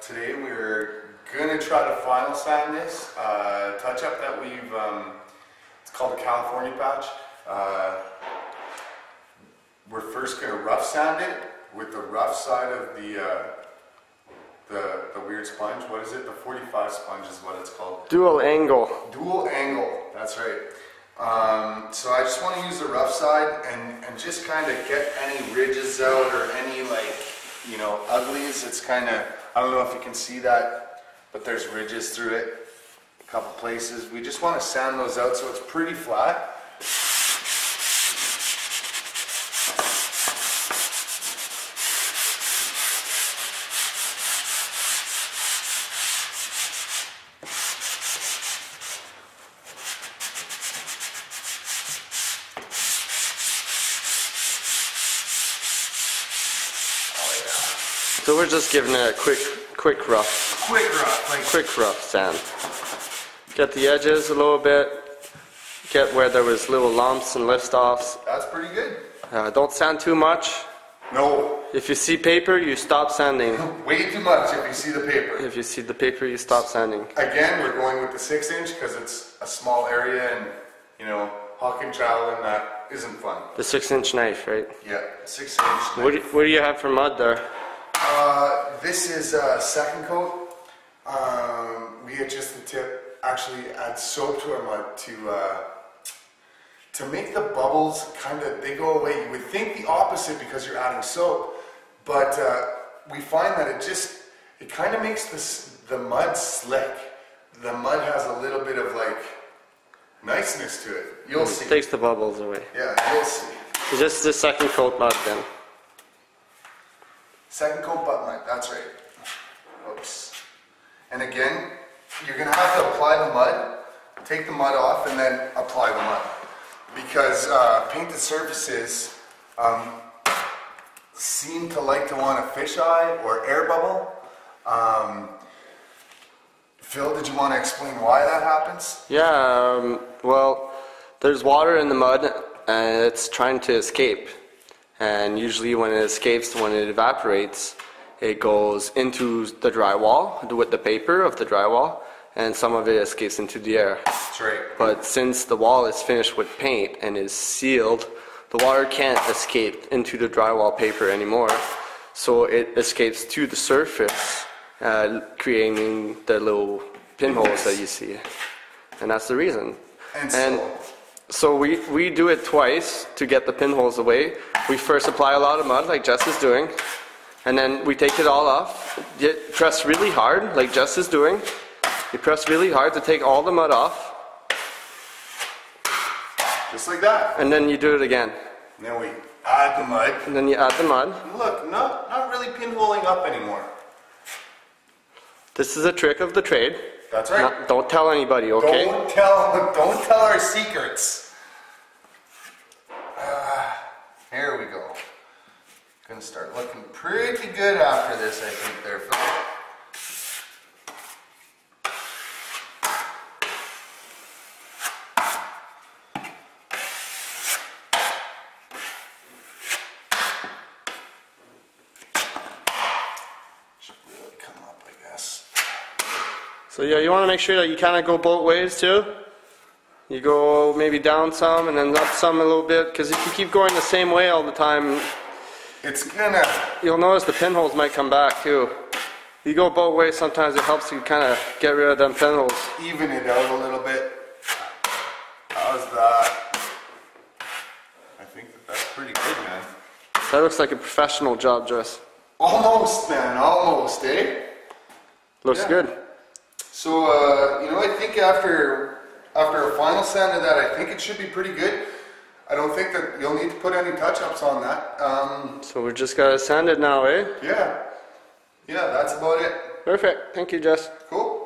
Today we're gonna try to final sand this touch up that we've. It's called a California patch. We're first gonna rough sand it with the rough side of the weird sponge. What is it? The 45 sponge is what it's called. Dual angle. Dual angle. That's right. So I just want to use the rough side and just kind of get any ridges out or any uglies. It's kind of, I don't know if you can see that, but there's ridges through it, a couple places. We just want to sand those out so it's pretty flat. So we're just giving it a quick rough. Quick rough sand. Get the edges a little bit. Get where there was little lumps and lift-offs. That's pretty good. Don't sand too much. No. If you see paper, you stop sanding. Way too much if you see the paper. If you see the paper, you stop sanding. Again, we're going with the 6-inch because it's a small area and, hawking traveling, that isn't fun. The 6-inch knife, right? Yeah, 6-inch knife. What do you have for mud there? This is a second coat. We had just the tip actually add soap to our mud to make the bubbles they go away. You would think the opposite because you're adding soap, but we find that it kind of makes the mud slick. The mud has a little bit of niceness to it. You'll see. It takes the bubbles away. Yeah, you'll see. So just the second coat mud then. Second coat butt mud, that's right. Oops. And again, you're going to have to apply the mud, take the mud off, and then apply the mud. Because painted surfaces seem to like to want a fisheye or air bubble. Phil, did you want to explain why that happens? Yeah, well, there's water in the mud and it's trying to escape. And usually when it escapes, when it evaporates, it goes into the drywall with the paper of the drywall, and some of it escapes into the air. That's right. But since the wall is finished with paint and is sealed, the water can't escape into the drywall paper anymore. So it escapes to the surface, creating the little pinholes that you see. And that's the reason. So we do it twice to get the pinholes away. We first apply a lot of mud like Jess is doing, and then we take it all off. You press really hard like Jess is doing. You press really hard to take all the mud off. Just like that. And then you do it again. And then we add the mud. And then you add the mud. Look, not really pinholing up anymore. This is a trick of the trade. That's right. Don't tell anybody, okay? Don't tell our secrets. Here we go. Gonna start looking pretty good after this, I think, there, Phil. Should really come up, I guess. So yeah, you want to make sure that you kind of go both ways too. You go maybe down some and then up some a little bit, because if you keep going the same way all the time, you'll notice the pinholes might come back too. You go both ways, sometimes it helps you kind of get rid of them pinholes. Even it out a little bit. How's that? I think that's pretty good, man. That looks like a professional job, Jess. Almost, man. Almost, eh? Looks good. So, I think after a final sand of that, I think it should be pretty good. I don't think that you'll need to put any touch-ups on that. So we just gotta sand it now, eh? Yeah. Yeah, that's about it. Perfect. Thank you, Jess. Cool.